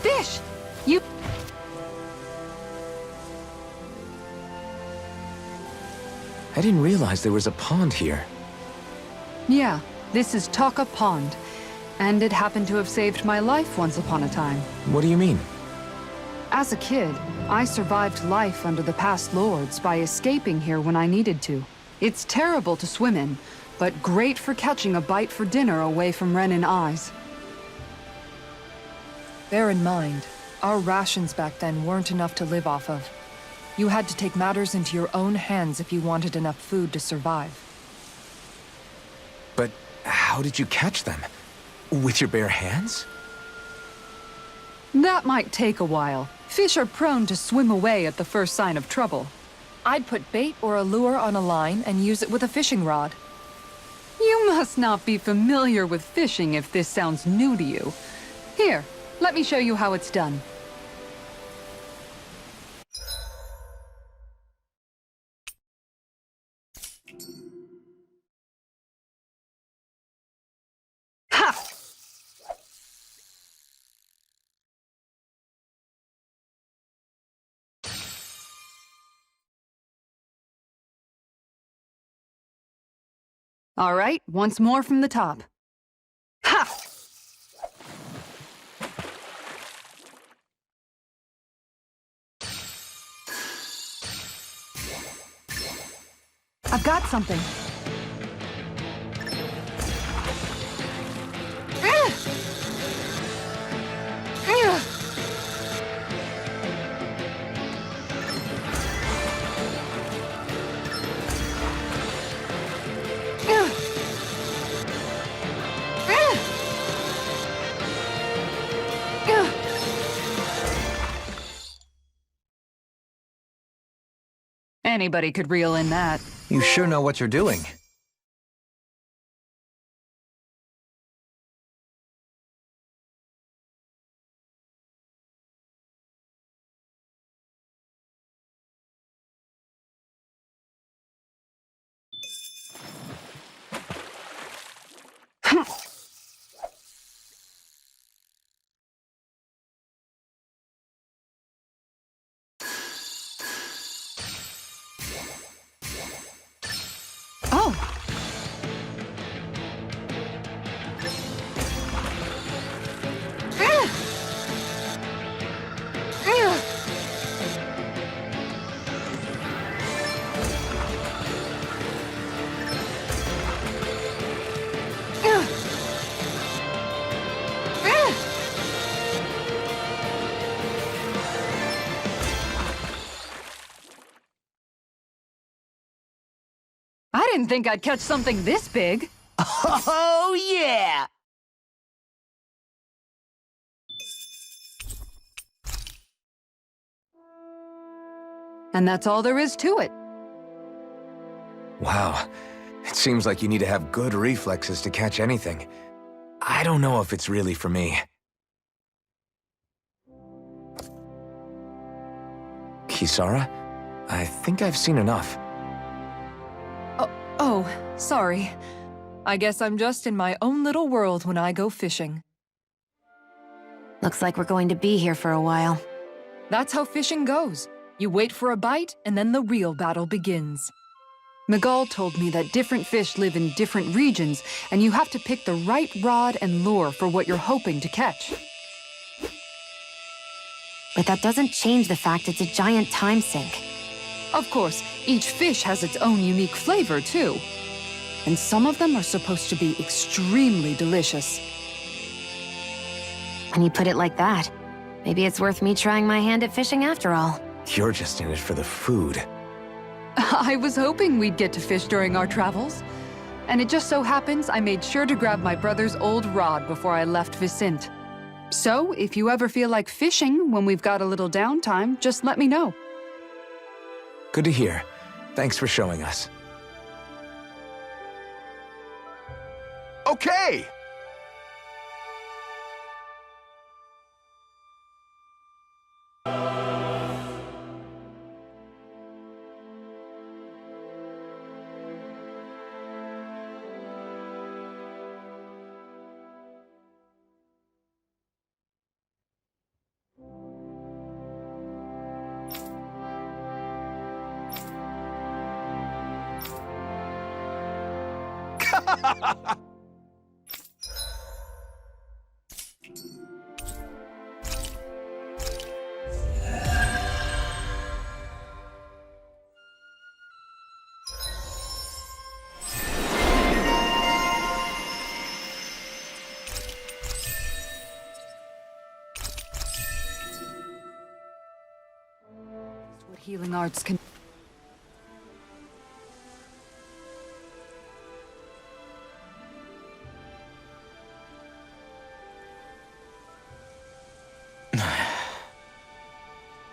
fish! You... I didn't realize there was a pond here. Yeah, this is Taka Pond. And it happened to have saved my life once upon a time. What do you mean? As a kid, I survived life under the past lords by escaping here when I needed to. It's terrible to swim in, but great for catching a bite for dinner away from Renin eyes. Bear in mind, our rations back then weren't enough to live off of. You had to take matters into your own hands if you wanted enough food to survive. But how did you catch them? With your bare hands? That might take a while. Fish are prone to swim away at the first sign of trouble. I'd put bait or a lure on a line and use it with a fishing rod. You must not be familiar with fishing if this sounds new to you. Here, let me show you how it's done. Ha! All right, once more from the top. Ha! I've got something. Anybody could reel in that. You sure know what you're doing. Oh! I didn't think I'd catch something this big. Oh, yeah! And that's all there is to it. Wow. It seems like you need to have good reflexes to catch anything. I don't know if it's really for me. Kisara? I think I've seen enough. Oh, sorry. I guess I'm just in my own little world when I go fishing. Looks like we're going to be here for a while. That's how fishing goes. You wait for a bite, and then the real battle begins. Miguel told me that different fish live in different regions, and you have to pick the right rod and lure for what you're hoping to catch. But that doesn't change the fact it's a giant time sink. Of course, each fish has its own unique flavor, too. And some of them are supposed to be extremely delicious. When you put it like that, maybe it's worth me trying my hand at fishing after all. You're just in it for the food. I was hoping we'd get to fish during our travels. And it just so happens I made sure to grab my brother's old rod before I left Vicente. So, if you ever feel like fishing when we've got a little downtime, just let me know. Good to hear. Thanks for showing us. Okay! What healing arts can...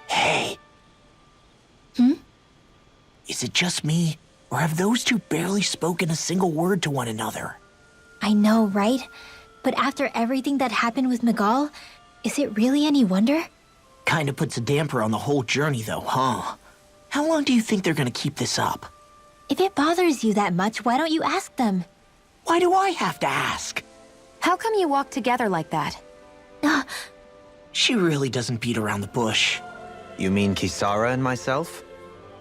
Hey. Is it just me, or have those two barely spoken a single word to one another? I know, right? But after everything that happened with Miguel, is it really any wonder? Kinda puts a damper on the whole journey, though, huh? How long do you think they're gonna keep this up? If it bothers you that much, why don't you ask them? Why do I have to ask? How come you walk together like that? She really doesn't beat around the bush. You mean Kisara and myself?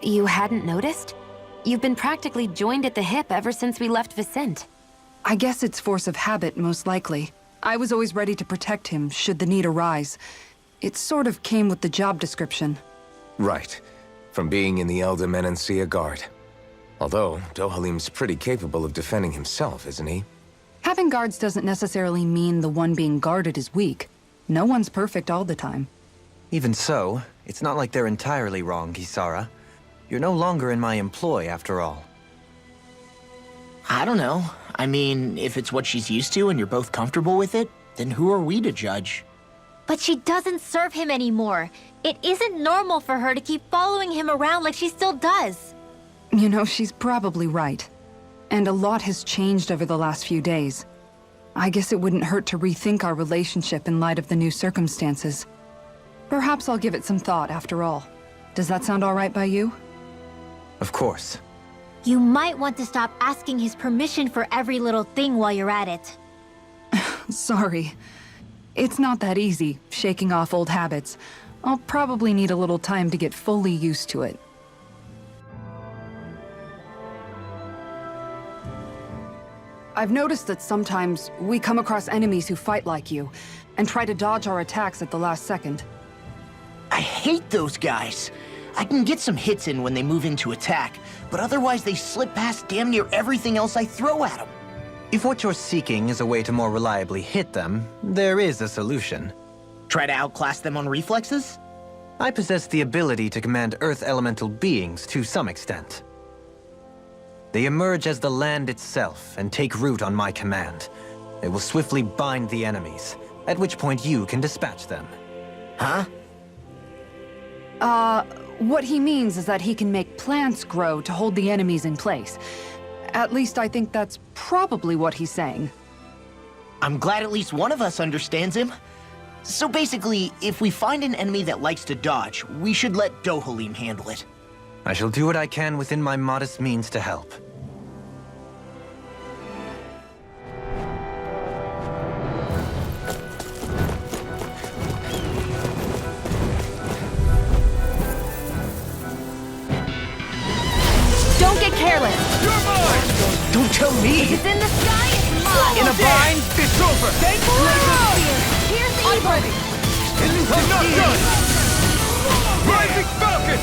You hadn't noticed? You've been practically joined at the hip ever since we left Vicente. I guess it's force of habit, most likely. I was always ready to protect him, should the need arise. It sort of came with the job description. Right. From being in the Elder Menancia Guard. Although, Dohalim's pretty capable of defending himself, isn't he? Having guards doesn't necessarily mean the one being guarded is weak. No one's perfect all the time. Even so, it's not like they're entirely wrong, Kisara. You're no longer in my employ, after all. I don't know. I mean, if it's what she's used to and you're both comfortable with it, then who are we to judge? But she doesn't serve him anymore. It isn't normal for her to keep following him around like she still does. You know, she's probably right. And a lot has changed over the last few days. I guess it wouldn't hurt to rethink our relationship in light of the new circumstances. Perhaps I'll give it some thought after all. Does that sound all right by you? Of course. You might want to stop asking his permission for every little thing while you're at it. Sorry. It's not that easy, shaking off old habits. I'll probably need a little time to get fully used to it. I've noticed that sometimes we come across enemies who fight like you, and try to dodge our attacks at the last second. I hate those guys. I can get some hits in when they move into attack, but otherwise they slip past damn near everything else I throw at them. If what you're seeking is a way to more reliably hit them, there is a solution. Try to outclass them on reflexes? I possess the ability to command Earth elemental beings to some extent. They emerge as the land itself and take root on my command. They will swiftly bind the enemies, at which point you can dispatch them. Huh? What he means is that he can make plants grow to hold the enemies in place. At least I think that's probably what he's saying. I'm glad at least one of us understands him. So basically, if we find an enemy that likes to dodge, we should let Dohalim handle it. I shall do what I can within my modest means to help. Don't get careless! You're mine! Don't tell me! If it's in the sky, it's mine! In a bind, it's over! Thank you! Here's the evil! I'm not done! Rising Falcon!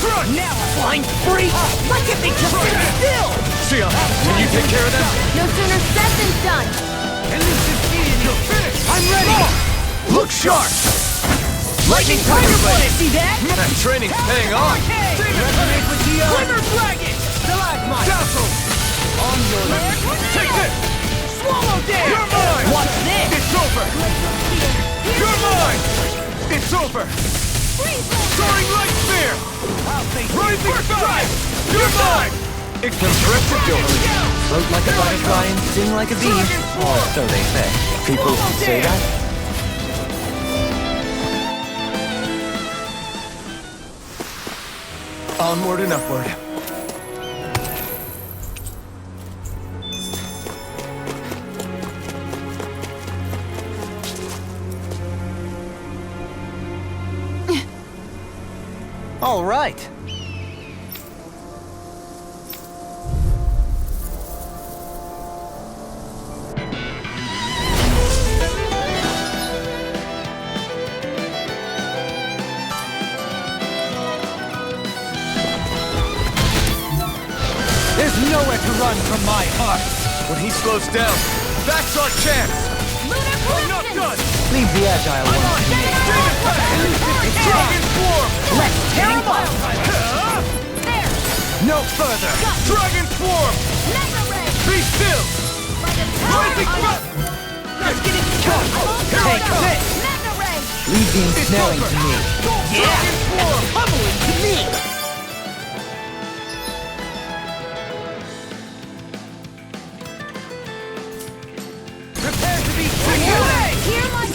Thrust! Now, flying freak! Why can't they just sit still? Shionne, can you take care of them? No sooner said than done! You're finished! I'm ready! Look sharp! Lightning Tiger Blade! See that? That training's paying off! Resonate with the Glimmer Dragon! Stalagmite! Dazzle! On your left! Take this! Swallow Dance! You're mine! Watch this! It's over! You're mine! It's over! Soaring Light Spear! Rising Strike! You're mine! Impressive, Dohalim. Float like a butterfly and sting like a bee. Or so they say. People say that? Onward and upward. All right. run from my heart. When he slows down, that's our chance! I'm not done! Leave the agile one to me. Dragon Swarm! Let's tear him up! No further! Dragon Swarm! Be still! Rising Thrust! Let's get it going! Take this! Leave the ensnaring to me. Dragon Swarm! Pummeling to me! Prepare to be taken!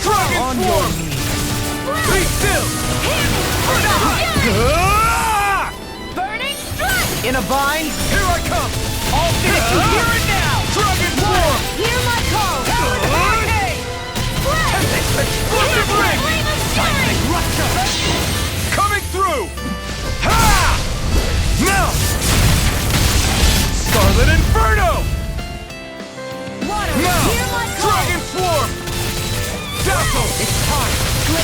Dragon On Swarm! your knees! Be still! Burning strike! In a vine? Here I come! I'll finish you here and now! Dragon Swarm! Hear my call! Explosive ring! Seismic Coming through! Ha! Now! Scarlet Inferno! Now! Hear my call! Dragon Swarm! Dazzle! It's time!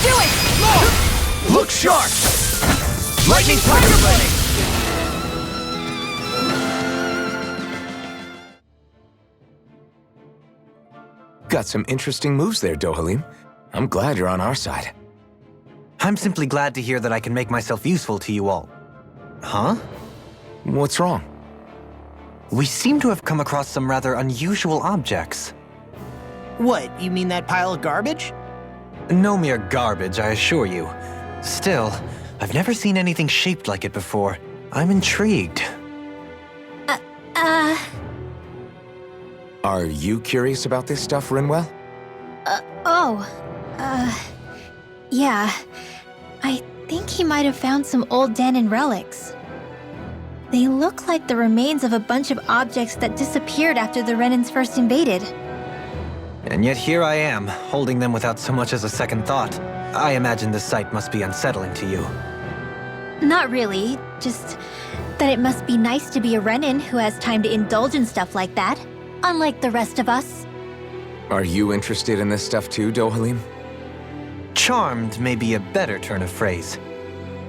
Do it! Look sharp! Lightning Tiger ready! Got some interesting moves there, Dohalim. I'm glad you're on our side. I'm simply glad to hear that I can make myself useful to you all. Huh? What's wrong? We seem to have come across some rather unusual objects. What, you mean that pile of garbage? No mere garbage, I assure you. Still, I've never seen anything shaped like it before. I'm intrigued. Are you curious about this stuff, Rinwell? Yeah. I think he might have found some old Danon relics. They look like the remains of a bunch of objects that disappeared after the Renans first invaded. And yet here I am, holding them without so much as a second thought. I imagine this sight must be unsettling to you. Not really, just that it must be nice to be a Renan who has time to indulge in stuff like that, unlike the rest of us. Are you interested in this stuff too, Dohalim? Charmed may be a better turn of phrase.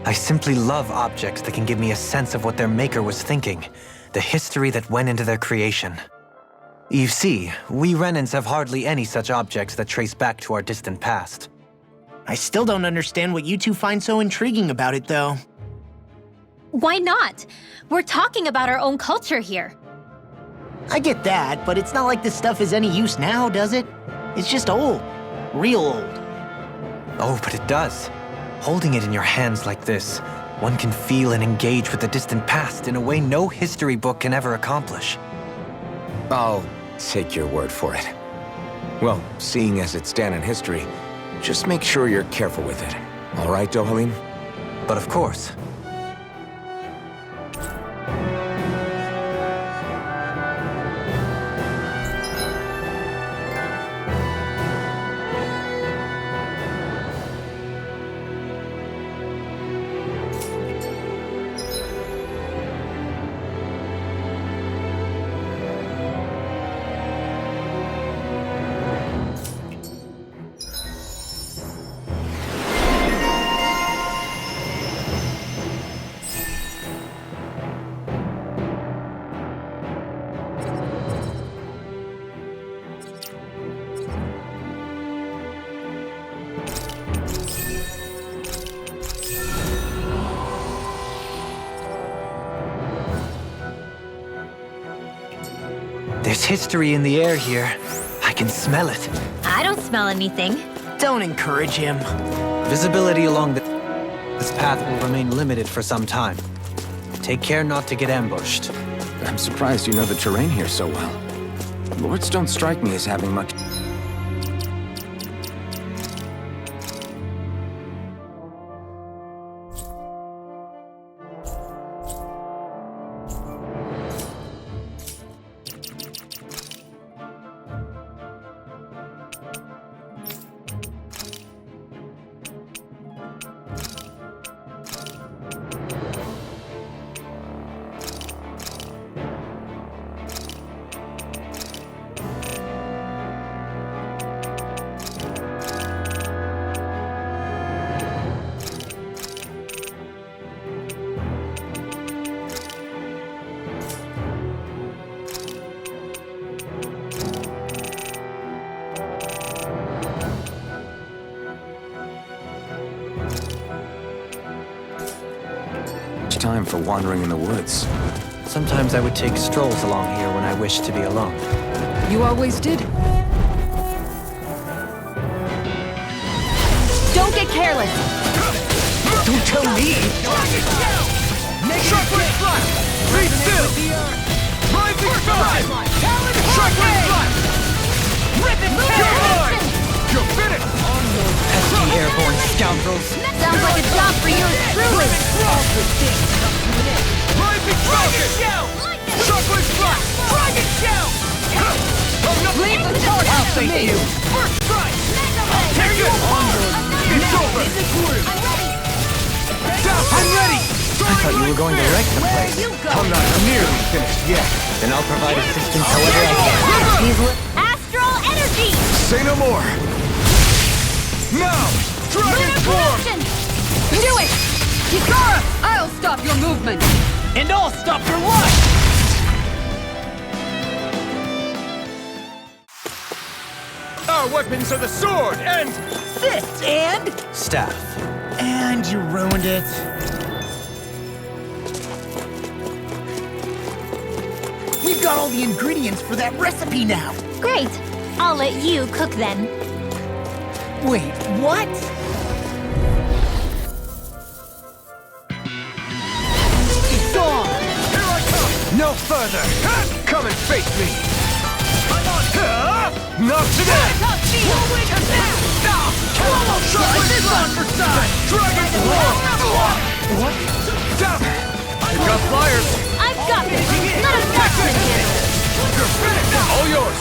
I simply love objects that can give me a sense of what their maker was thinking, the history that went into their creation. You see, we Renans have hardly any such objects that trace back to our distant past. I still don't understand what you two find so intriguing about it, though. Why not? We're talking about our own culture here. I get that, but it's not like this stuff is any use now, does it? It's just old. Real old. Oh, but it does. Holding it in your hands like this, one can feel and engage with the distant past in a way no history book can ever accomplish. I'll take your word for it. Well, seeing as it's Danon history, just make sure you're careful with it. All right, Dohalim? But of course. There's history in the air here. I can smell it. I don't smell anything. Don't encourage him. Visibility along this path will remain limited for some time. Take care not to get ambushed. I'm surprised you know the terrain here so well. Lords don't strike me as having much... time for wandering in the woods. Sometimes I would take strolls along here when I wished to be alone. You always did. Don't get careless! Don't tell me! Shockwave Flash! Be still! Rising Tide! Shockwave Flash! Rip it! You're mine! You're finished! Pesky airborne scoundrels! Sounds like a job for yours truly! Rising Falcon! Shockwave Flash! Dragon Shell! Leave the charge to me! First strike! I'll take it! It's over! I'm ready! I thought you were going to wreck the place. I'm not nearly finished yet. Then I'll provide assistance however I can. Astral energy! Say no more! Now! Dragon Form! Do it! Hikara! I'll stop your movement! And I'll stop your life! Our weapons are the sword and... Fist and... Staff. And you ruined it. We've got all the ingredients for that recipe now. Great. I'll let you cook then. Wait, what? It's on! Here I come! No further! Come and face me! I'm on! Not today! This on for time! Dragon Form! What? You've got flyers! I've got this. Let us watch this. You're finished! All yours!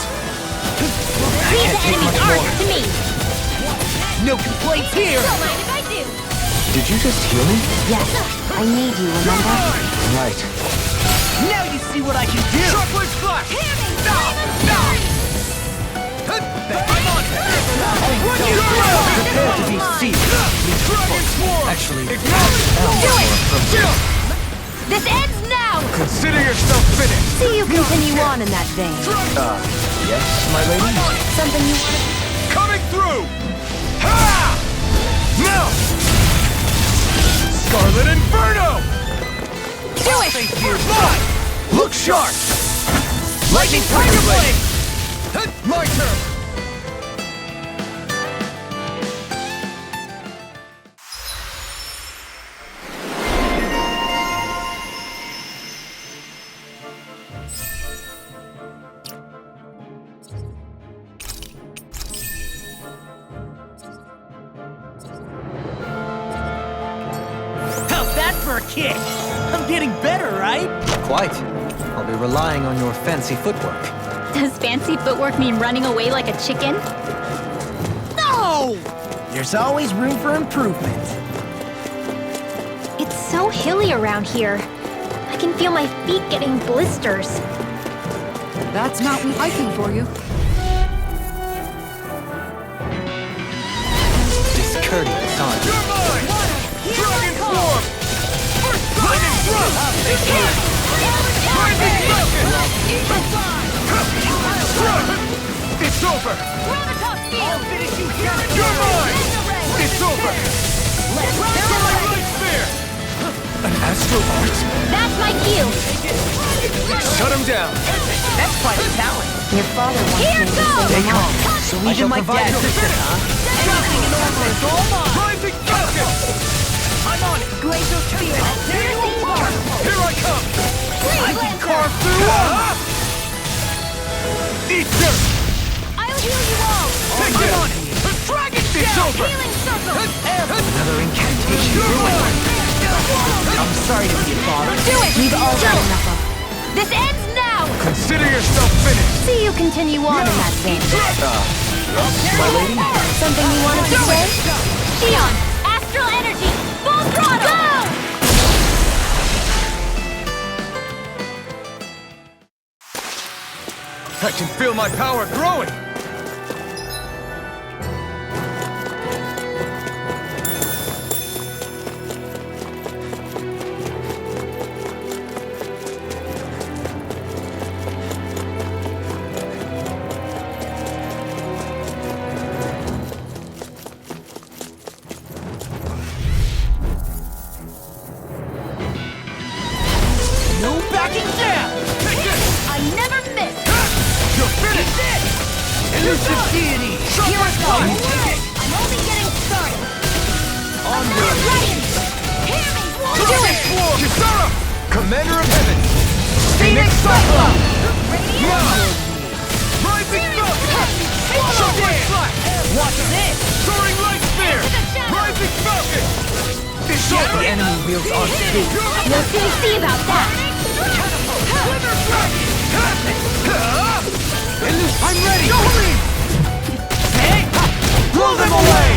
Leave the enemy's art to me. No complaints here! Don't mind if I do. Did you just heal me? Yes, I need you, remember? Right. Now you see what I can do! Shockwave Flash! I'm on it! Prepare to be seized. Dragon Form! Actually, Ignite! Do it! Chill! This ends now! Consider yourself finished! See you continue on in that vein. Yes, my lady? Something you want to... Coming through! Ha! Now! Scarlet Inferno! Do it! Fly! Look sharp! Lightning Tiger Blade! My turn! How's that for a kick? I'm getting better, right? quite. I'll be relying on your fancy footwork. Does fancy footwork mean running away like a chicken? No! There's always room for improvement. It's so hilly around here. I can feel my feet getting blisters. That's mountain hiking for you. Discourteous, aren't you? You're mine! Dragon form! First lightning thrust! Lightning It's over! I'll finish you here! You're mine! It's over! Light Spear! An astral art? That's my cue. Shut him down! That's quite a talent. Your father wants Here me to goes! stay calm. So even my dad assistant, huh? Rising Falcon! I'm on it. Glacial spear. Here I come! I can carve through all. Eat dirt! I'll heal you all. Take I'm this! on it. Dragon It's over! Healing circle. Another incantation ruined. I'm sorry to be a bother. Do it. We've all got enough of. This ends now. Consider yourself finished! See you continue on in that vein. My lady? Something you wanted to say? Shionne, astral energy, full throttle! Go! I can feel my power growing! Elusive deity! Here I go! I'm only getting started. onward! Hear me! Do it! Kisara! Commander of Heaven! Phoenix Cyclone! Rising Falcon! Shockwave Flash! What's this? Soaring Light Spear! Rising Falcon! The enemy wields Arte. No CC about that. Wither Dragon! I'm ready! Dohalim! Hey! Blow them away!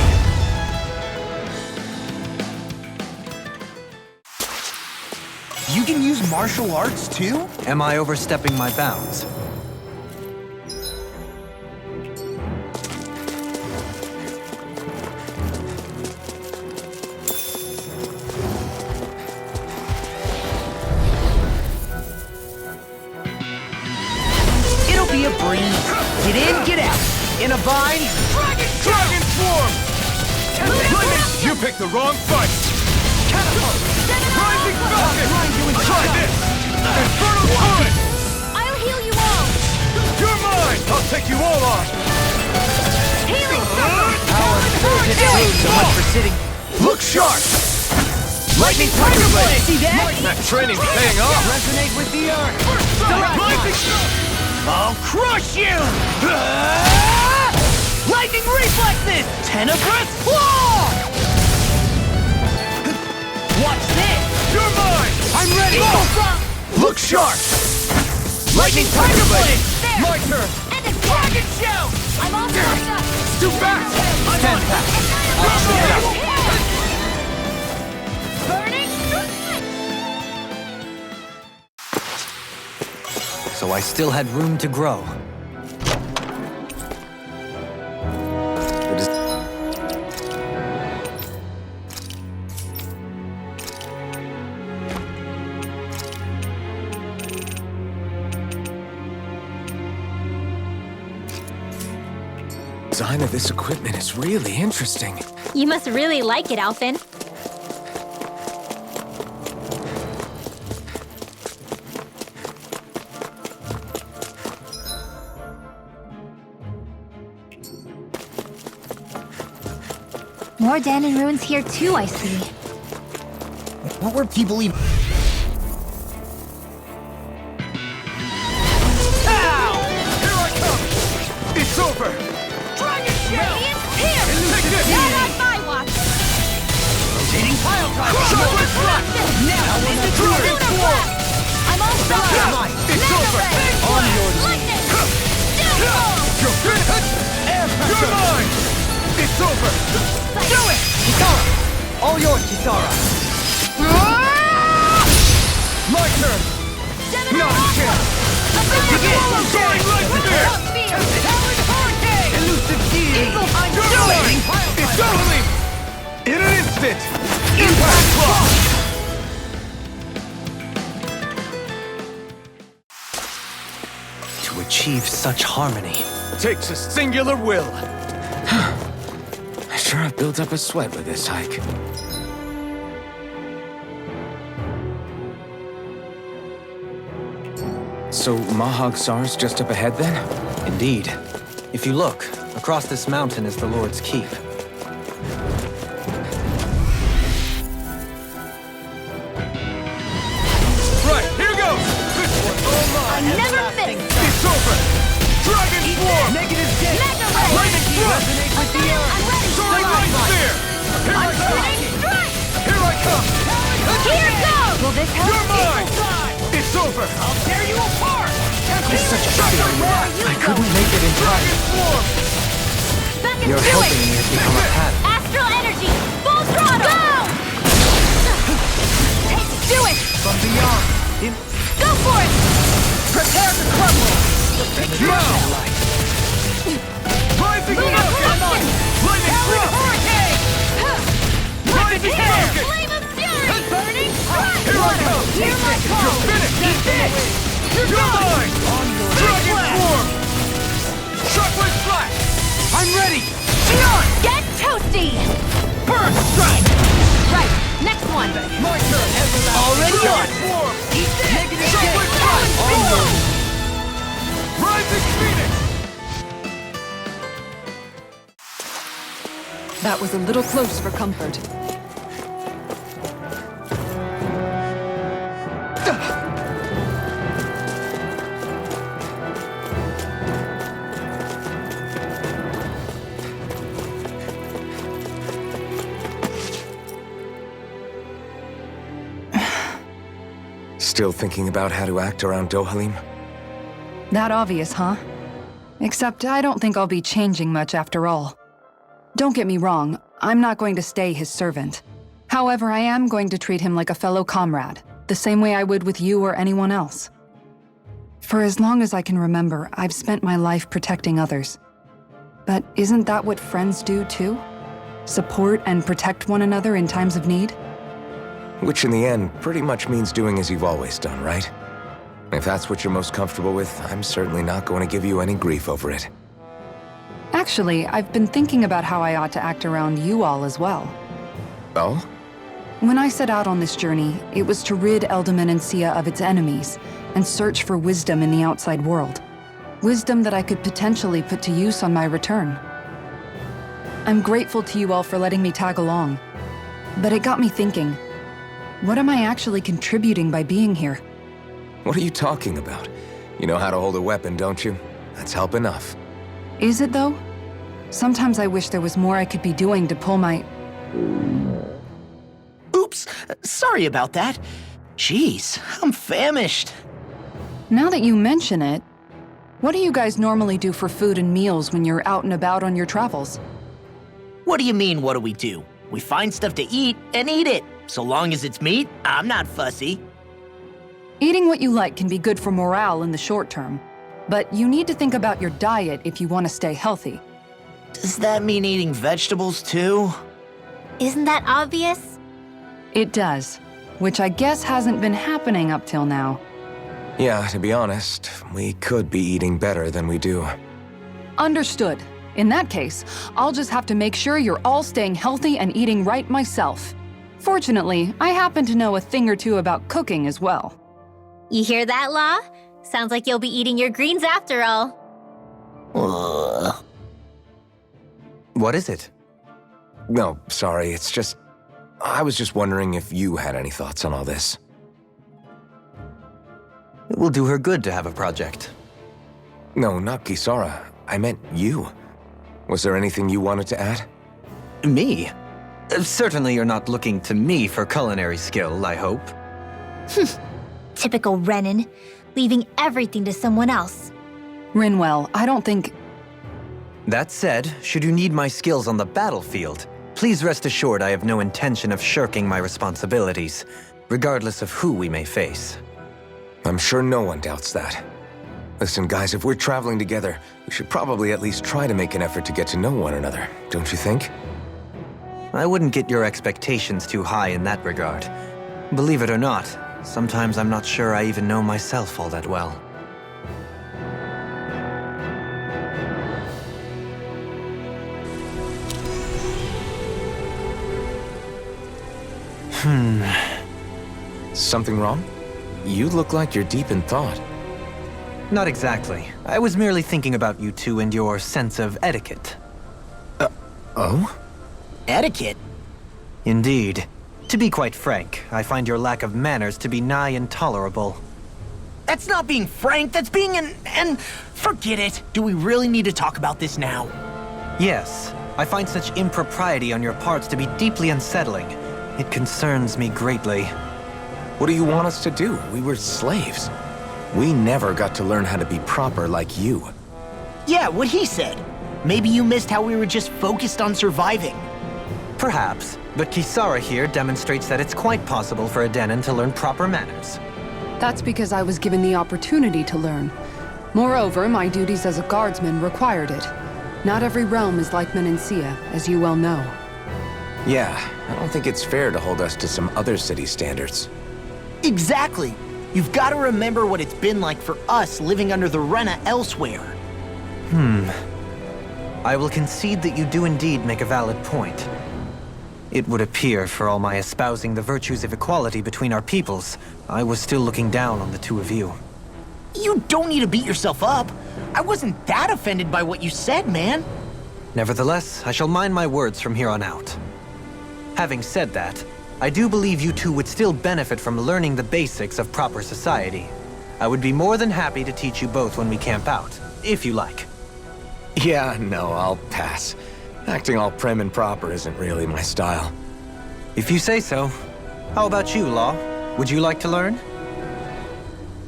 You can use martial arts too? Am I overstepping my bounds? It'll be a breeze. Get in, get out. In a bind. Dragon Swarm! You picked the wrong fight! Rising Falcon! Try this! Infernal Torrent! I'll heal you all. You're mine! I'll take you all on! Healing So much for sitting. Look sharp! Lightning Tiger Blade! See that? That training's paying off! Resonate with the earth. Rising I'll crush you! Lightning reflexes! Tenebrous claw! What's this? You're mine! I'm ready! Look sharp! Lightning Tiger Blade! My turn! And a Dragon Shout! I'm all fucked up. Do back! Stand back. Burning So I still had room to grow. The design of this equipment is really interesting. You must really like it, Alphen. More Danon ruins here too, I see. What were people even... Ow! Here I come! It's over! Dragon Shout! Here! Take this! Not on my watch! Rotating pile driver! Chocolate Flash! Now in the Dragon Swarm! I'm all fucked up! It's over! On your lightning! You're finished! You're mine! It's over! Do it! Kisara! All yours, Kisara! My turn! Not a chance! Soaring Light Spear! Elusive deity! You're mine! It's Dohalim! In an instant! Impact Claw! To achieve such harmony. Takes a singular will. I sure have built up a sweat with this hike. So Mahag Sar's just up ahead then? Indeed. If you look, across this mountain is the Lord's Keep. Right, here goes! This one's all mine! Never miss! It's over! Dragon Swarm! Negative death! Mega Ray! Lightning Thrust! Resonate with the earth! I'm ready! Soaring Light Spear! Here I come! Strike! Here I come! Here goes! Will this help? You're mine! It's over! I'll tear you apart! It's such a feeling. I couldn't make it in time. Dragon Swarm! Back You're into helping it! me has become a pattern. Astral energy! Full throttle! Go! Do it! From beyond! Go for it! Prepare to crumble! Now! Rising Falcon! Lightning Thrust! Hurricane! Rising Falcon! Flame of fury! Burning strike! Here I come! Hear my call! You're finished! Eat this! You're mine! Dragon Swarm! Chocolate Flash! I'm ready! Shionne! Get toasty! Burst strike! Right, next one! My turn! Already on! Swarm! Eat this! Negative Chocolate death! Flash! Rising Phoenix! That was a little close for comfort. Still thinking about how to act around Dohalim? That obvious, huh? Except I don't think I'll be changing much after all. Don't get me wrong, I'm not going to stay his servant. However, I am going to treat him like a fellow comrade, the same way I would with you or anyone else. For as long as I can remember, I've spent my life protecting others. But isn't that what friends do too? Support and protect one another in times of need? Which in the end pretty much means doing as you've always done, right? If that's what you're most comfortable with, I'm certainly not going to give you any grief over it. Actually, I've been thinking about how I ought to act around you all as well. Oh? When I set out on this journey, it was to rid Elde-Menancia of its enemies and search for wisdom in the outside world. Wisdom that I could potentially put to use on my return. I'm grateful to you all for letting me tag along, but it got me thinking, what am I actually contributing by being here? What are you talking about? You know how to hold a weapon, don't you? That's help enough. Is it though? Sometimes I wish there was more I could be doing to pull my... Oops, sorry about that. Jeez, I'm famished. Now that you mention it, what do you guys normally do for food and meals when you're out and about on your travels? What do you mean, what do we do? We find stuff to eat and eat it. So long as it's meat, I'm not fussy. Eating what you like can be good for morale in the short term, but you need to think about your diet if you want to stay healthy. Does that mean eating vegetables too? Isn't that obvious? It does, which I guess hasn't been happening up till now. Yeah, to be honest, we could be eating better than we do. Understood. In that case, I'll just have to make sure you're all staying healthy and eating right myself. Fortunately, I happen to know a thing or two about cooking as well. You hear that, Law? Sounds like you'll be eating your greens after all. What is it? No, sorry, it's just... I was just wondering if you had any thoughts on all this. It will do her good to have a project. No, not Kisara. I meant you. Was there anything you wanted to add? Me? Certainly you're not looking to me for culinary skill, I hope. Typical Renan, leaving everything to someone else. Rinwell, I don't think... That said, should you need my skills on the battlefield, please rest assured I have no intention of shirking my responsibilities, regardless of who we may face. I'm sure no one doubts that. Listen, guys, if we're traveling together, we should probably at least try to make an effort to get to know one another, don't you think? I wouldn't get your expectations too high in that regard. Believe it or not, sometimes I'm not sure I even know myself all that well. Something wrong? You look like you're deep in thought. Not exactly. I was merely thinking about you two and your sense of etiquette. Oh? Etiquette? Indeed. To be quite frank, I find your lack of manners to be nigh intolerable. That's not being frank, that's being and forget it. Do we really need to talk about this now? Yes, I find such impropriety on your parts to be deeply unsettling. It concerns me greatly. What do you want us to do? We were slaves. We never got to learn how to be proper like you. Yeah, what he said. Maybe you missed how we were just focused on surviving. Perhaps, but Kisara here demonstrates that it's quite possible for a Denon to learn proper manners. That's because I was given the opportunity to learn. Moreover, my duties as a guardsman required it. Not every realm is like Menancia, as you well know. Yeah, I don't think it's fair to hold us to some other city standards. Exactly. You've got to remember what it's been like for us living under the Rena elsewhere. I will concede that you do indeed make a valid point. It would appear, for all my espousing the virtues of equality between our peoples, I was still looking down on the two of you. You don't need to beat yourself up. I wasn't that offended by what you said, man. Nevertheless, I shall mind my words from here on out. Having said that, I do believe you two would still benefit from learning the basics of proper society. I would be more than happy to teach you both when we camp out, if you like. Yeah, no, I'll pass. Acting all prim and proper isn't really my style. If you say so. How about you, Law? Would you like to learn?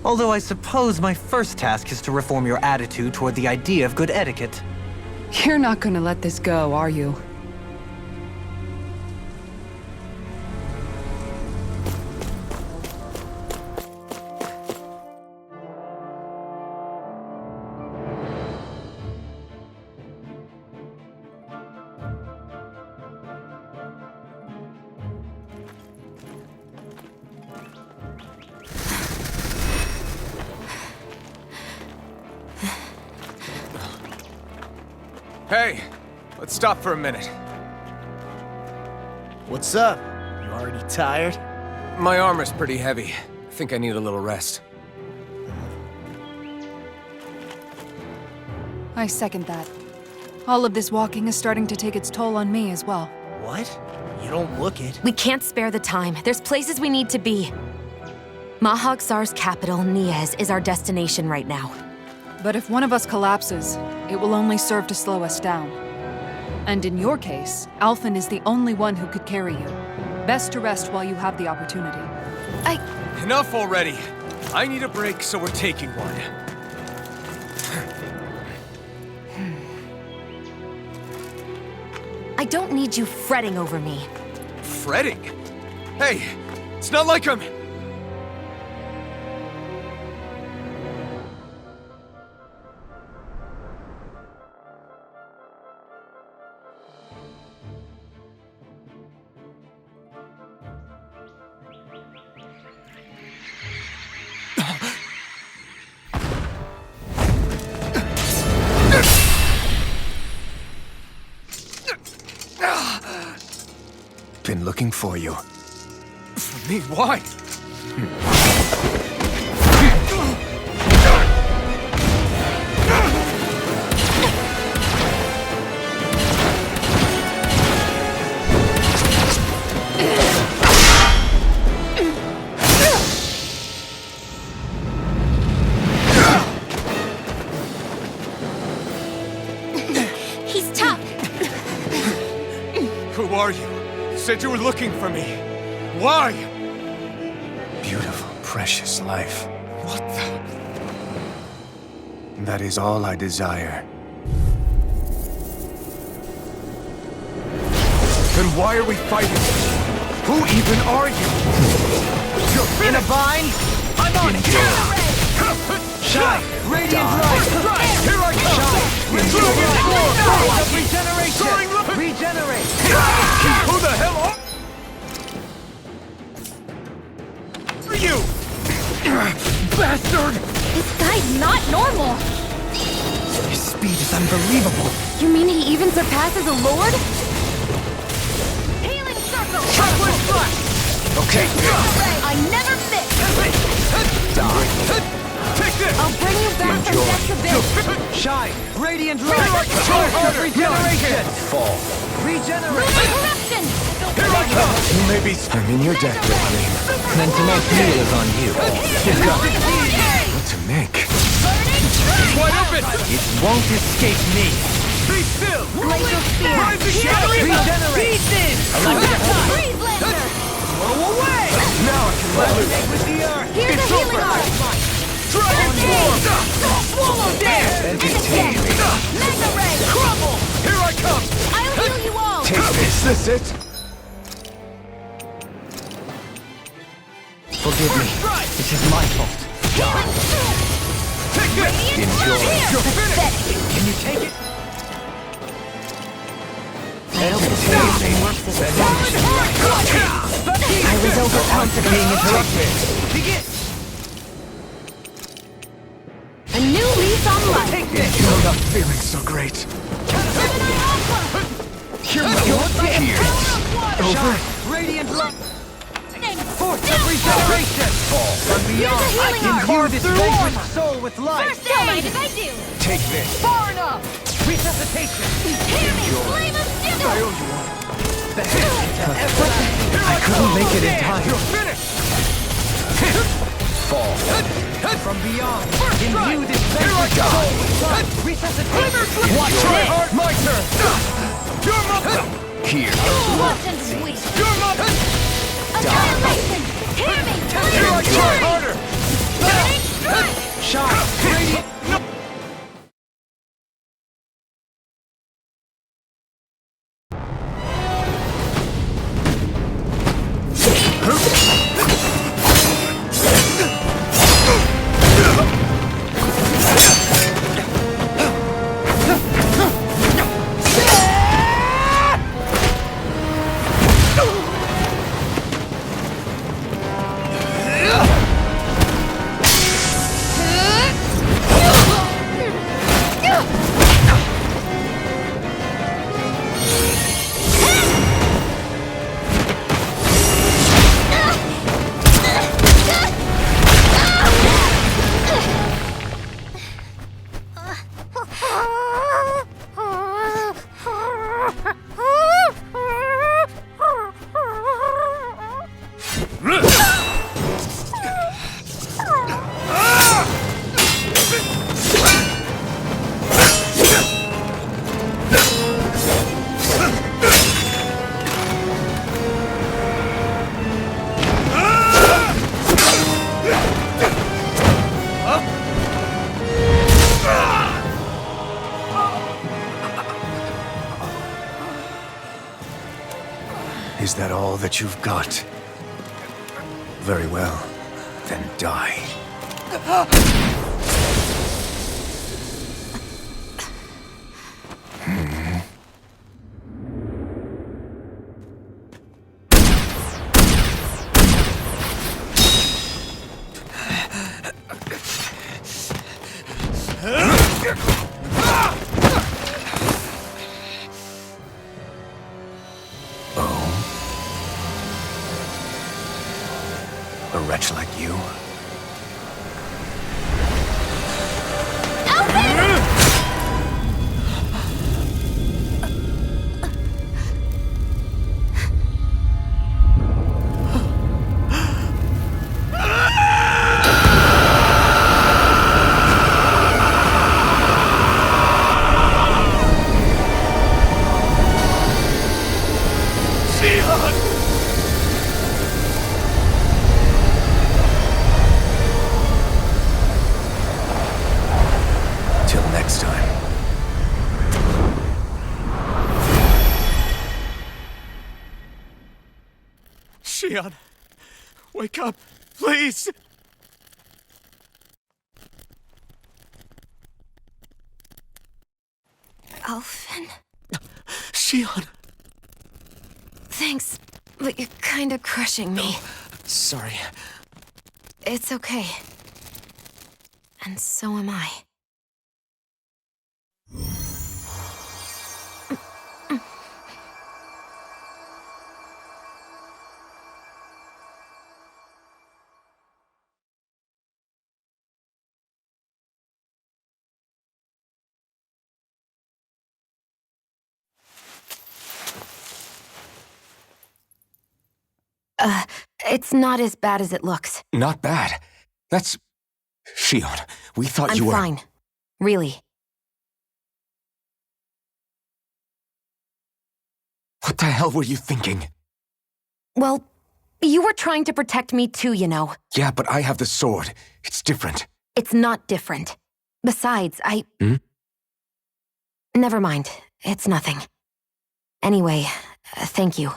Although I suppose my first task is to reform your attitude toward the idea of good etiquette. You're not gonna let this go, are you? Hey, let's stop for a minute. What's up? You already tired? My armor's pretty heavy. I think I need a little rest. I second that. All of this walking is starting to take its toll on me as well. What? You don't look it. We can't spare the time. There's places we need to be. Mahag-Sar's capital, Niez, is our destination right now. But if one of us collapses, it will only serve to slow us down. And in your case, Alphen is the only one who could carry you. Best to rest while you have the opportunity. Enough already! I need a break, so we're taking one. I don't need you fretting over me. Fretting? Hey, it's not like I'm... Been looking for you. For me? Why? He's tough. Who are you? You said you were looking for me. Why? Beautiful, precious life. What the... That is all I desire. Then why are we fighting? Who even are you? You're in a bind? I'm on it! Shine! Radiant light! Here I come! Regeneration! Regenerate! Who the hell are you? Bastard! This guy's not normal. His speed is unbelievable. You mean he even surpasses a lord? Healing circle. Okay. I never miss. Take this! I'll bring you back from death to bit. Shine! Radiant light! Charge of regeneration! Fall. Regenerate! Corruption. Here I come! You may be... I'm in your deck, Dohalim. Then tonight's meal is on you. What to make? Wide open! It won't escape me. Be still! Laser spear. Regenerate! Freeze laser. Blow away! Now I can let loose. With the earth! Here's a healing art. Dragon form! Swallow dare! Entertain. Mega ray. Crumble! Here I come! I'll heal you all. Take this. Is this it? Forgive me. This is my fault. Take this! Enjoy. You're finished! Can you take it? I hope this medicine works as well. I was overconfident. Being interrupted. Begin! A new lease on life. Take this! You're not feeling so great. Here we go. Here. Shine! Radiant light! Force of regeneration! From beyond, I healing can art. carve this vanquished soul with life! Don't mind if I do. Take this. Far enough! Resuscitation! Hear me I owe you one. I couldn't make it in time. You're finished! Fall. From beyond, imbue this vengeance soul. Resuscitate. Watch your heart. My turn. Your mother. Here. Watch and sweet. Your mother. Annihilation! Hear me! Here I try harder. Shine. Radiant. Is that all that you've got? Very well. Then die. A wretch like you? Till next time. Shionne, wake up, please! Alphen? Shionne! Thanks, but you're kinda crushing me. Sorry. It's okay. And so am I. It's not as bad as it looks. Not bad. That's... Shionne, we thought I'm you were... fine. Really. What the hell were you thinking? Well, you were trying to protect me too, you know. Yeah, but I have the sword. It's different. It's not different. Besides, Never mind. It's nothing. Anyway, thank you.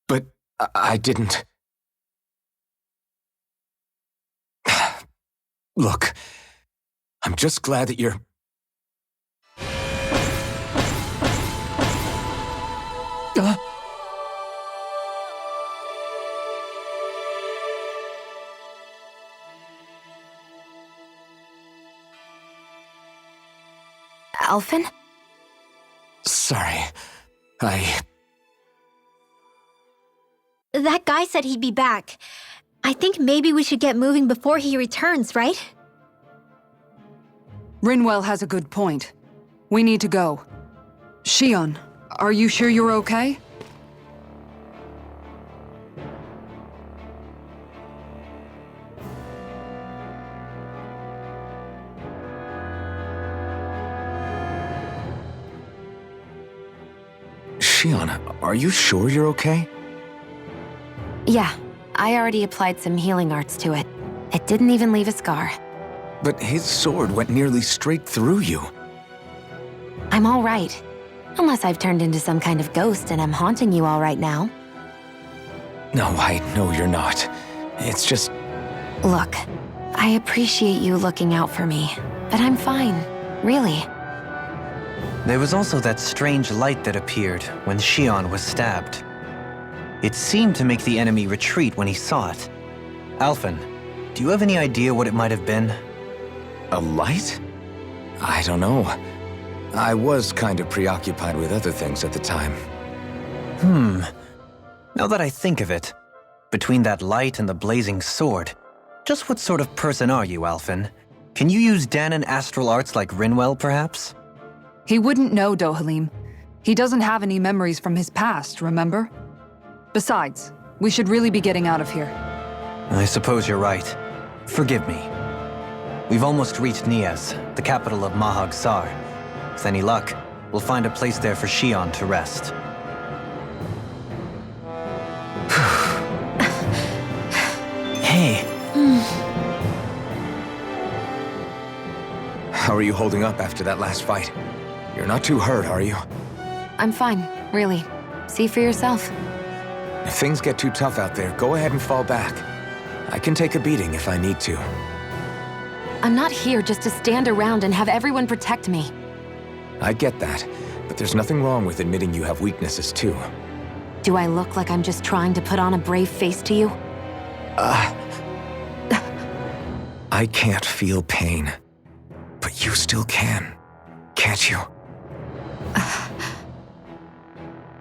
But I didn't... Look, I'm just glad that you're... Alphen? Sorry. That guy said he'd be back. I think maybe we should get moving before he returns, right? Rinwell has a good point. We need to go. Shionne, are you sure you're okay? Shionne, are you sure you're okay? Yeah, I already applied some healing arts to it. It didn't even leave a scar. But his sword went nearly straight through you. I'm all right. Unless I've turned into some kind of ghost and I'm haunting you all right now. No, I know you're not. It's just... Look, I appreciate you looking out for me, but I'm fine, really. There was also that strange light that appeared when Shionne was stabbed. It seemed to make the enemy retreat when he saw it. Alphen, do you have any idea what it might have been? A light? I don't know. I was kind of preoccupied with other things at the time. Now that I think of it, between that light and the blazing sword, just what sort of person are you, Alphen? Can you use Dahnan astral arts like Rinwell, perhaps? He wouldn't know, Dohalim. He doesn't have any memories from his past, remember? Besides, we should really be getting out of here. I suppose you're right. Forgive me. We've almost reached Niez, the capital of Mahag Saar. With any luck, we'll find a place there for Shionne to rest. Hey. How are you holding up after that last fight? You're not too hurt, are you? I'm fine, really. See for yourself. If things get too tough out there, go ahead and fall back. I can take a beating if I need to. I'm not here just to stand around and have everyone protect me. I get that, but there's nothing wrong with admitting you have weaknesses too. Do I look like I'm just trying to put on a brave face to you? I can't feel pain. But you still can, can't you?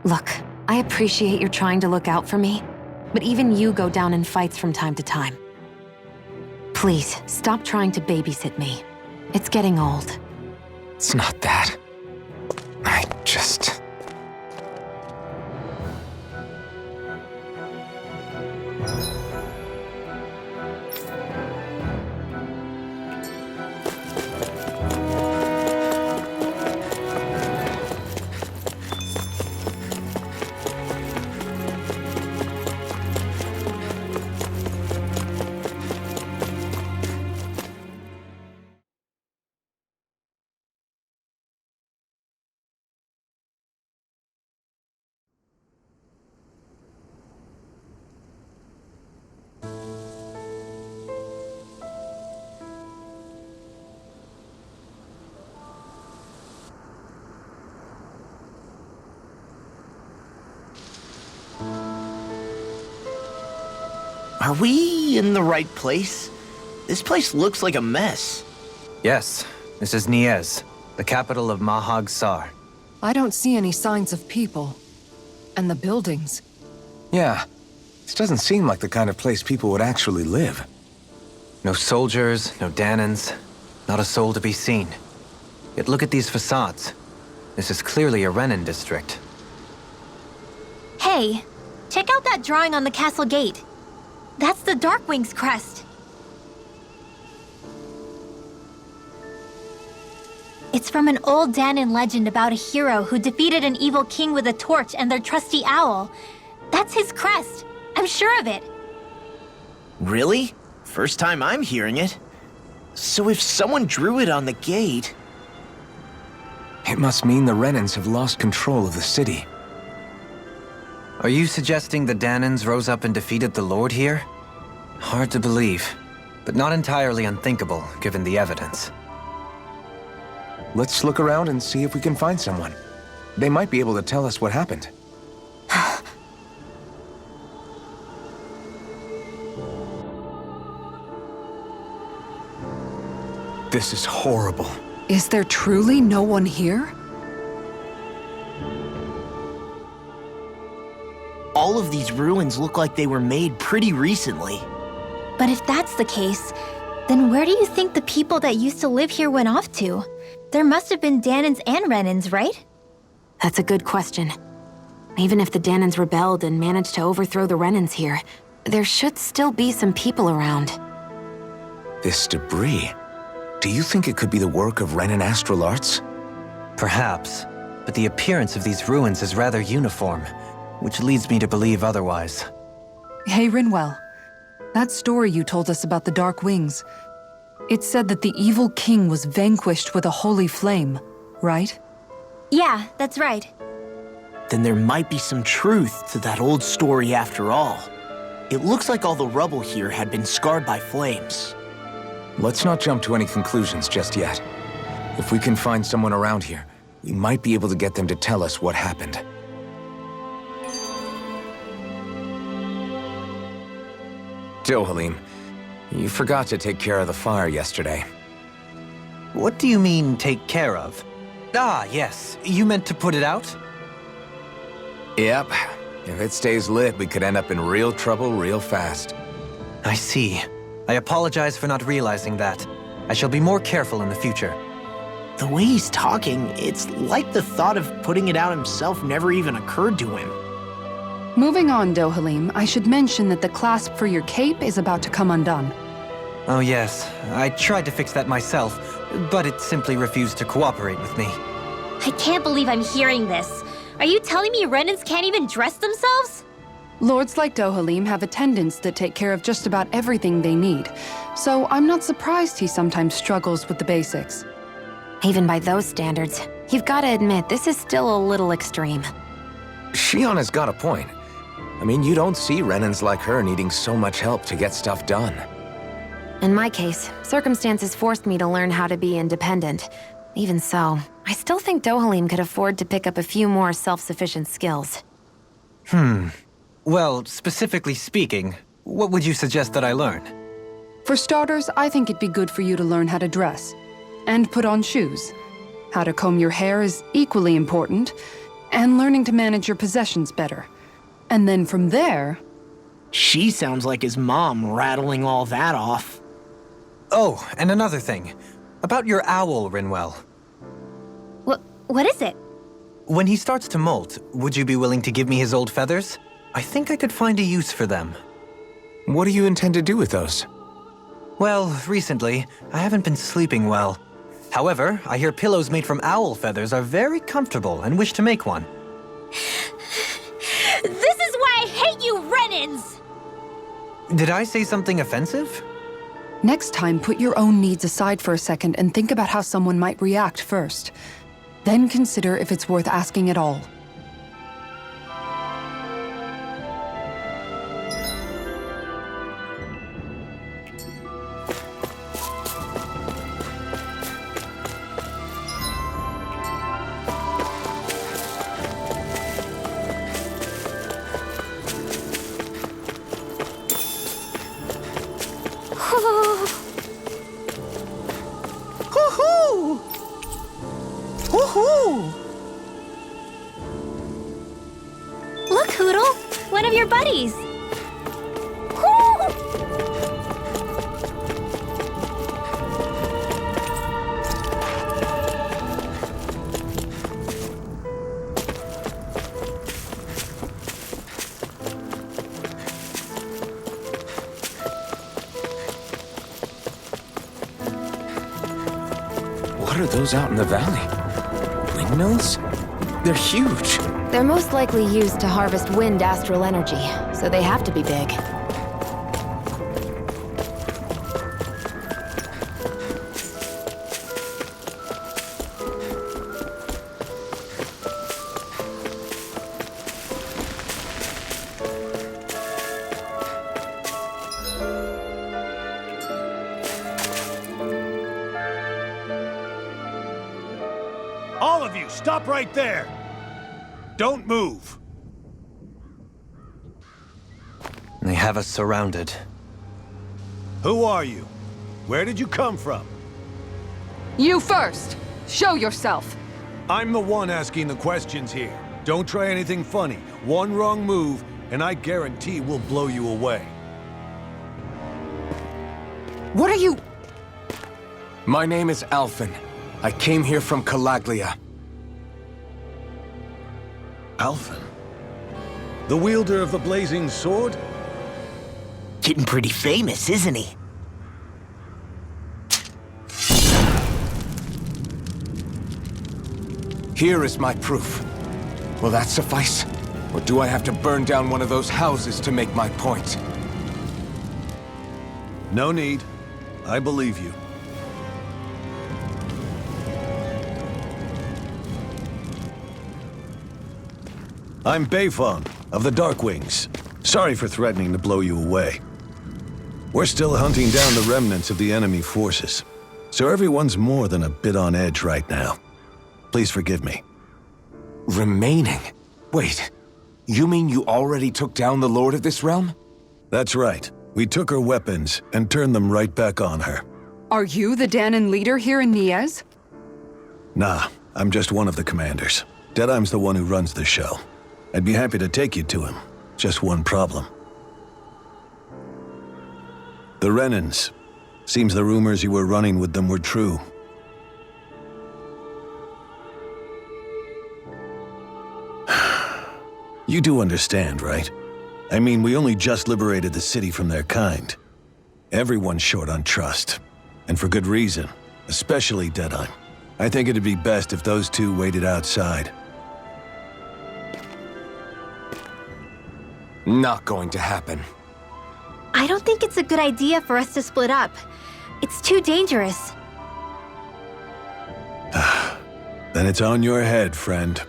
Look, I appreciate you're trying to look out for me, but even you go down in fights from time to time. Please, stop trying to babysit me. It's getting old. It's not that. I just... Are we in the right place? This place looks like a mess. Yes, this is Niez, the capital of Mahag Saar. I don't see any signs of people. And the buildings. Yeah, this doesn't seem like the kind of place people would actually live. No soldiers, no Dahnans, not a soul to be seen. Yet look at these facades. This is clearly a Renin district. Hey, check out that drawing on the castle gate. That's the Darkwing's crest. It's from an old Dahnan legend about a hero who defeated an evil king with a torch and their trusty owl. That's his crest. I'm sure of it. Really? First time I'm hearing it. So if someone drew it on the gate... It must mean the Renins have lost control of the city. Are you suggesting the Dahnans rose up and defeated the Lord here? Hard to believe, but not entirely unthinkable, given the evidence. Let's look around and see if we can find someone. They might be able to tell us what happened. This is horrible. Is there truly no one here? All of these ruins look like they were made pretty recently. But if that's the case, then where do you think the people that used to live here went off to? There must have been Dahnans and Renins, right? That's a good question. Even if the Danans rebelled and managed to overthrow the Renans here, there should still be some people around. This debris... Do you think it could be the work of Renan astral arts? Perhaps, but the appearance of these ruins is rather uniform, which leads me to believe otherwise. Hey, Rinwell. That story you told us about the Dark Wings, it said that the evil king was vanquished with a holy flame, right? Yeah, that's right. Then there might be some truth to that old story after all. It looks like all the rubble here had been scarred by flames. Let's not jump to any conclusions just yet. If we can find someone around here, we might be able to get them to tell us what happened. Dohalim, you forgot to take care of the fire yesterday. What do you mean, take care of? Ah, yes. You meant to put it out? Yep. If it stays lit, we could end up in real trouble real fast. I see. I apologize for not realizing that. I shall be more careful in the future. The way he's talking, it's like the thought of putting it out himself never even occurred to him. Moving on, Dohalim, I should mention that the clasp for your cape is about to come undone. Oh yes, I tried to fix that myself, but it simply refused to cooperate with me. I can't believe I'm hearing this. Are you telling me Renans can't even dress themselves? Lords like Dohalim have attendants that take care of just about everything they need, so I'm not surprised he sometimes struggles with the basics. Even by those standards, you've got to admit this is still a little extreme. Shionne has got a point. I mean, you don't see Renans like her needing so much help to get stuff done. In my case, circumstances forced me to learn how to be independent. Even so, I still think Dohalim could afford to pick up a few more self-sufficient skills. Well, specifically speaking, what would you suggest that I learn? For starters, I think it'd be good for you to learn how to dress. And put on shoes. How to comb your hair is equally important, and learning to manage your possessions better. And then from there... She sounds like his mom rattling all that off. Oh, and another thing. About your owl, Rinwell. What is it? When he starts to molt, would you be willing to give me his old feathers? I think I could find a use for them. What do you intend to do with those? Well, recently, I haven't been sleeping well. However, I hear pillows made from owl feathers are very comfortable and wish to make one. This is why I hate you, Renans! Did I say something offensive? Next time, put your own needs aside for a second and think about how someone might react first. Then consider if it's worth asking at all. Look, Hoodle! One of your buddies! What are those out in the valley? Windmills? They're huge. They're most likely used to harvest wind astral energy, so they have to be big. All of you, stop right there! Don't move! They have us surrounded. Who are you? Where did you come from? You first! Show yourself! I'm the one asking the questions here. Don't try anything funny. One wrong move, and I guarantee we'll blow you away. What are you... My name is Alphen. I came here from Calaglia. Alphen? The wielder of the blazing sword? Getting pretty famous, isn't he? Here is my proof. Will that suffice? Or do I have to burn down one of those houses to make my point? No need. I believe you. I'm Beifong, of the Darkwings. Sorry for threatening to blow you away. We're still hunting down the remnants of the enemy forces, so everyone's more than a bit on edge right now. Please forgive me. Remaining? Wait, you mean you already took down the Lord of this realm? That's right. We took her weapons and turned them right back on her. Are you the Danon leader here in Niez? Nah, I'm just one of the commanders. Dedyme's the one who runs the show. I'd be happy to take you to him. Just one problem. The Renans. Seems the rumors you were running with them were true. You do understand, right? I mean, we only just liberated the city from their kind. Everyone's short on trust. And for good reason. Especially Dedyme. I think it'd be best if those two waited outside. Not going to happen. I don't think it's a good idea for us to split up. It's too dangerous. Then it's on your head, friend.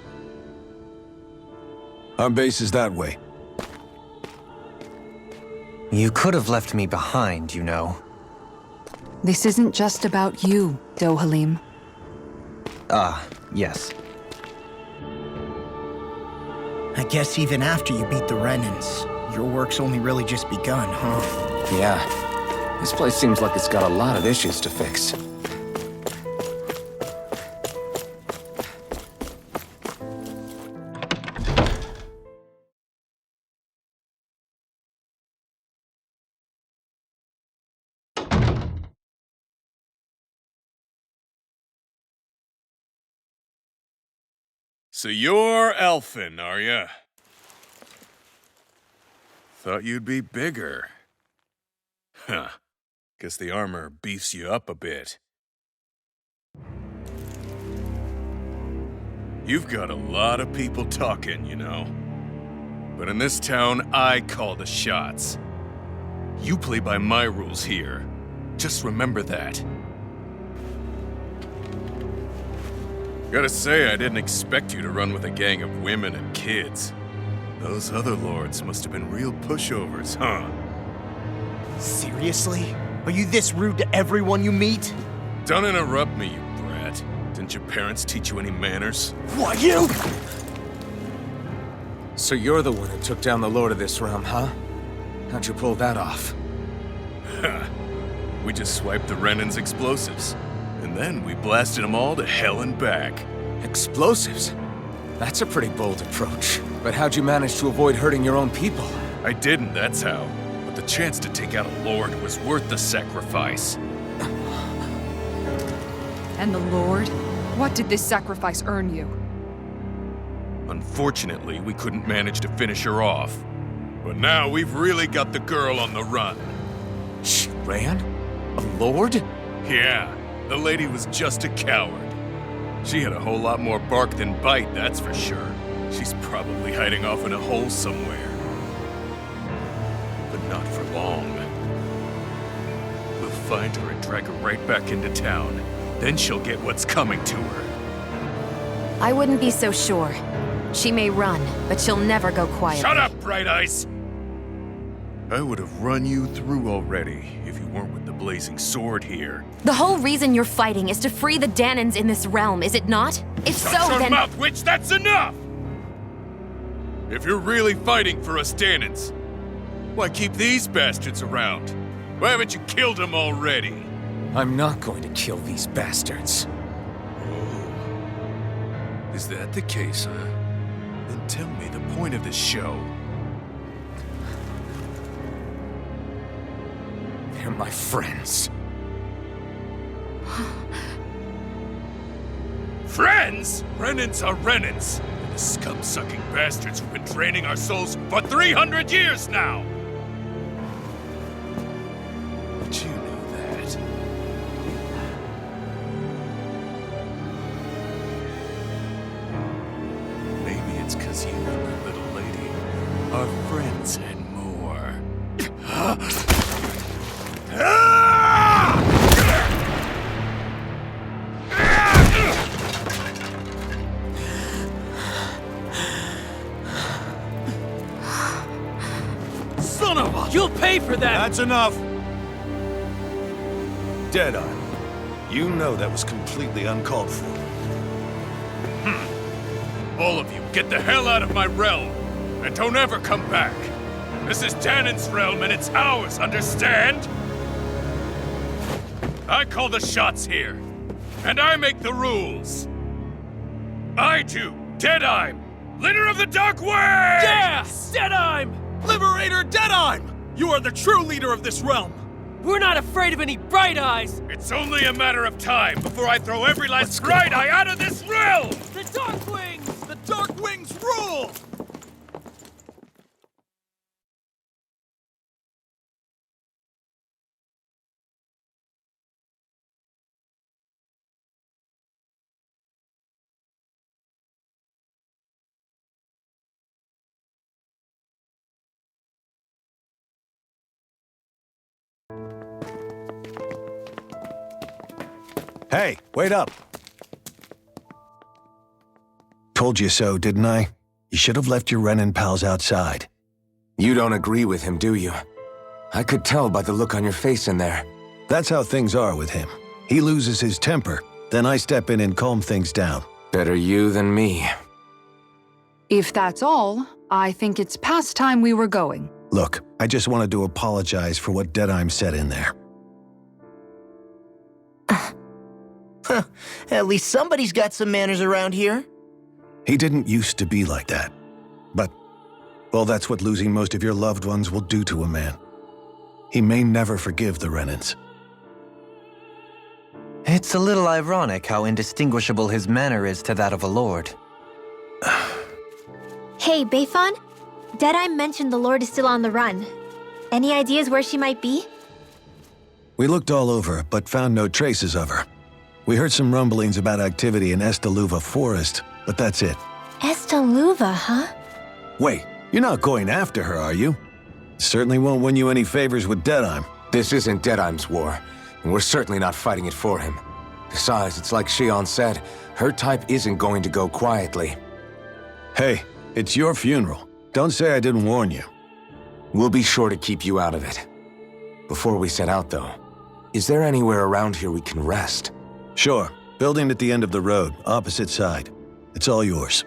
Our base is that way. You could have left me behind, you know. This isn't just about you, Dohalim. Yes. I guess even after you beat the Renans, your work's only really just begun, huh? Yeah. This place seems like it's got a lot of issues to fix. So you're Elfin, are ya? Thought you'd be bigger. Huh. Guess the armor beefs you up a bit. You've got a lot of people talking, you know. But in this town, I call the shots. You play by my rules here. Just remember that. Gotta say, I didn't expect you to run with a gang of women and kids. Those other lords must have been real pushovers, huh? Seriously? Are you this rude to everyone you meet? Don't interrupt me, you brat. Didn't your parents teach you any manners? What, you? So you're the one who took down the Lord of this realm, huh? How'd you pull that off? We just swiped the Renan's explosives. And then we blasted them all to hell and back. Explosives? That's a pretty bold approach. But how'd you manage to avoid hurting your own people? I didn't, that's how. But the chance to take out a lord was worth the sacrifice. And the Lord? What did this sacrifice earn you? Unfortunately, we couldn't manage to finish her off. But now we've really got the girl on the run. She ran? A lord? Yeah, the lady was just a coward. She had a whole lot more bark than bite, that's for sure. She's probably hiding off in a hole somewhere. But not for long. We'll find her and drag her right back into town. Then she'll get what's coming to her. I wouldn't be so sure. She may run, but she'll never go quiet. Shut up, Bright Eyes! I would have run you through already if you weren't with the blazing sword here. The whole reason you're fighting is to free the Danons in this realm, is it not? If Shut so, your then— mouth, witch! That's enough! If you're really fighting for us Danons, why keep these bastards around? Why haven't you killed them already? I'm not going to kill these bastards. Oh. Is that the case, huh? Then tell me the point of this show. They're my friends. Friends? Renans are Renans. The scum-sucking bastards who've been draining our souls for 300 years now! But you knew that. Maybe it's 'cause you and the little lady are friends and more. Son of a... You'll pay for that! That's enough! Dedyme, you know that was completely uncalled for. All of you, get the hell out of my realm! And don't ever come back! This is Danon's realm and it's ours, understand? I call the shots here, and I make the rules! I do, Dedyme, leader of the Dark Wings! Yeah! Dedyme! Liberator Dedyme! You are the true leader of this realm! We're not afraid of any bright eyes! It's only a matter of time before I throw every last bright eye out of this realm! The Dark Wings! The Dark Wings rule! Hey, wait up! Told you so, didn't I? You should have left your Renin pals outside. You don't agree with him, do you? I could tell by the look on your face in there. That's how things are with him. He loses his temper, then I step in and calm things down. Better you than me. If that's all, I think it's past time we were going. Look, I just wanted to apologize for what Dedyme said in there. At least somebody's got some manners around here. He didn't used to be like that. But, well, that's what losing most of your loved ones will do to a man. He may never forgive the Renins. It's a little ironic how indistinguishable his manner is to that of a lord. Hey, Beifan? Dedyme mentioned the Lord is still on the run. Any ideas where she might be? We looked all over, but found no traces of her. We heard some rumblings about activity in Estaluva Forest, but that's it. Estaluva, huh? Wait, you're not going after her, are you? Certainly won't win you any favors with Dedyme. This isn't Dedyme's war, and we're certainly not fighting it for him. Besides, it's like Shionne said, her type isn't going to go quietly. Hey, it's your funeral. Don't say I didn't warn you. We'll be sure to keep you out of it. Before we set out, though, is there anywhere around here we can rest? Sure. Building at the end of the road, opposite side. It's all yours.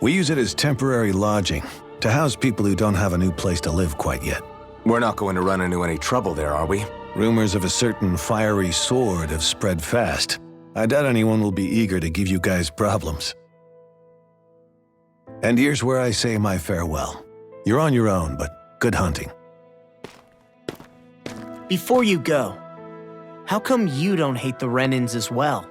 We use it as temporary lodging, to house people who don't have a new place to live quite yet. We're not going to run into any trouble there, are we? Rumors of a certain fiery sword have spread fast. I doubt anyone will be eager to give you guys problems. And here's where I say my farewell. You're on your own, but good hunting. Before you go, how come you don't hate the Renins as well?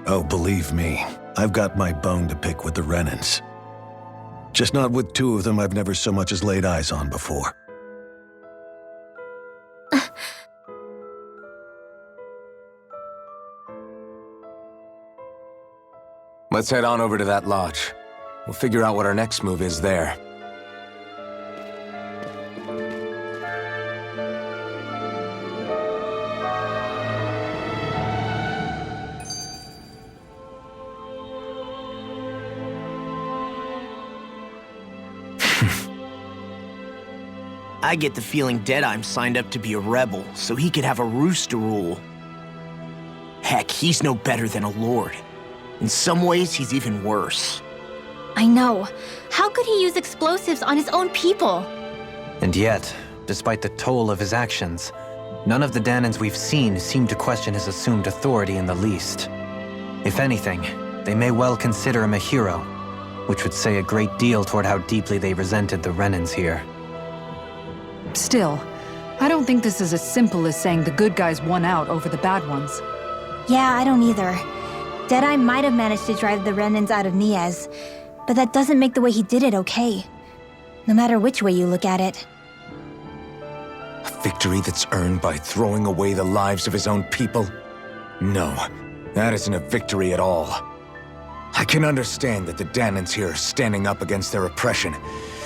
Oh, believe me, I've got my bone to pick with the Renins. Just not with two of them I've never so much as laid eyes on before. Let's head on over to that lodge. We'll figure out what our next move is there. I get the feeling Dedyme signed up to be a rebel so he could have a roost to rule. Heck, he's no better than a lord. In some ways, he's even worse. I know. How could he use explosives on his own people? And yet, despite the toll of his actions, none of the Danons we've seen seem to question his assumed authority in the least. If anything, they may well consider him a hero, which would say a great deal toward how deeply they resented the Renins here. Still, I don't think this is as simple as saying the good guys won out over the bad ones. Yeah, I don't either. Dedyme might have managed to drive the Renans out of Niez, but that doesn't make the way he did it okay. No matter which way you look at it. A victory that's earned by throwing away the lives of his own people? No, that isn't a victory at all. I can understand that the Danans here are standing up against their oppression,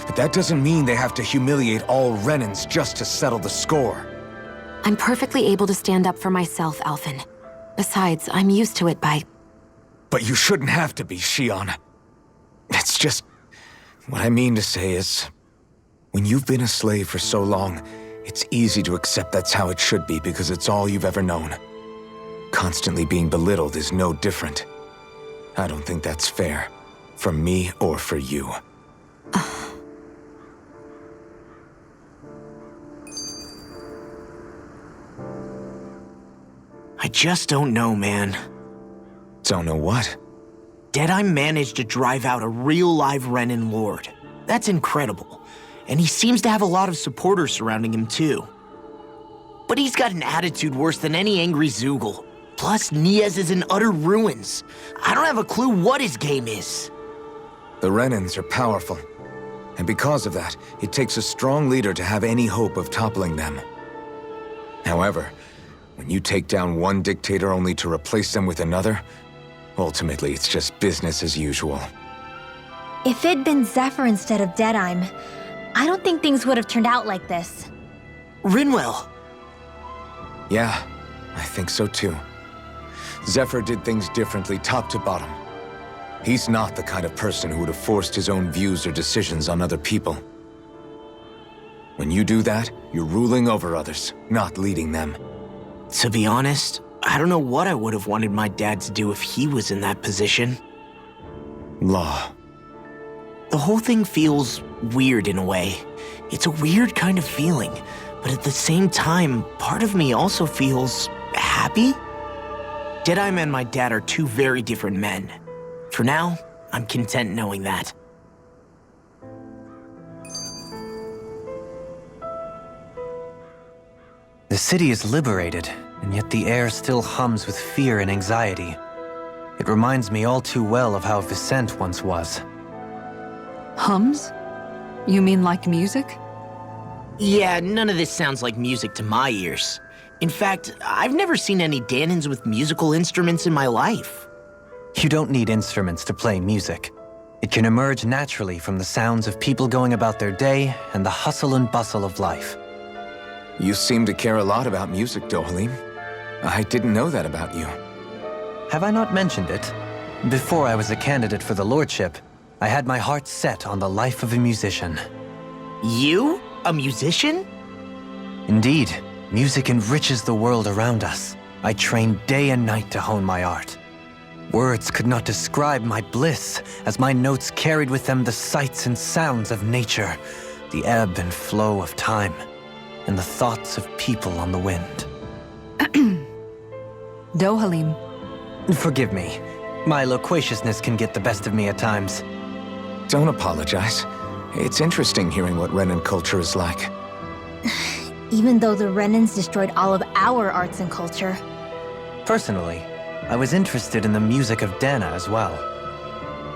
but that doesn't mean they have to humiliate all Renans just to settle the score. I'm perfectly able to stand up for myself, Alphen. Besides, I'm used to it by... But you shouldn't have to be, Shionne. It's just... What I mean to say is... When you've been a slave for so long, it's easy to accept that's how it should be because it's all you've ever known. Constantly being belittled is no different. I don't think that's fair. For me or for you. I just don't know, man. Don't know what? Dedyme managed to drive out a real live Renan Lord. That's incredible. And he seems to have a lot of supporters surrounding him too. But he's got an attitude worse than any angry Zoogle. Plus, Niez is in utter ruins. I don't have a clue what his game is. The Renans are powerful. And because of that, it takes a strong leader to have any hope of toppling them. However, when you take down one dictator only to replace them with another, ultimately it's just business as usual. If it'd been Zephyr instead of Dedyme, I don't think things would have turned out like this. Rinwell! Yeah, I think so too. Zephyr did things differently top to bottom. He's not the kind of person who would have forced his own views or decisions on other people. When you do that, you're ruling over others, not leading them. To be honest, I don't know what I would have wanted my dad to do if he was in that position. Law. The whole thing feels weird in a way. It's a weird kind of feeling, but at the same time, part of me also feels happy. Dedyme and my dad are two very different men. For now, I'm content knowing that. The city is liberated, and yet the air still hums with fear and anxiety. It reminds me all too well of how Vicent once was. Hums? You mean like music? Yeah, none of this sounds like music to my ears. In fact, I've never seen any Danans with musical instruments in my life. You don't need instruments to play music. It can emerge naturally from the sounds of people going about their day and the hustle and bustle of life. You seem to care a lot about music, Dohalim. I didn't know that about you. Have I not mentioned it? Before I was a candidate for the lordship, I had my heart set on the life of a musician. You? A musician? Indeed, music enriches the world around us. I trained day and night to hone my art. Words could not describe my bliss, as my notes carried with them the sights and sounds of nature, the ebb and flow of time, and the thoughts of people on the wind. Dohalim. Forgive me. My loquaciousness can get the best of me at times. Don't apologize. It's interesting hearing what Renan culture is like. Even though the Renans destroyed all of our arts and culture. Personally, I was interested in the music of Dana as well.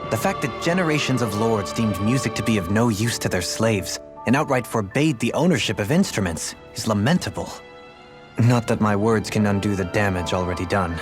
The fact that generations of lords deemed music to be of no use to their slaves and outright forbade the ownership of instruments is lamentable. Not that my words can undo the damage already done.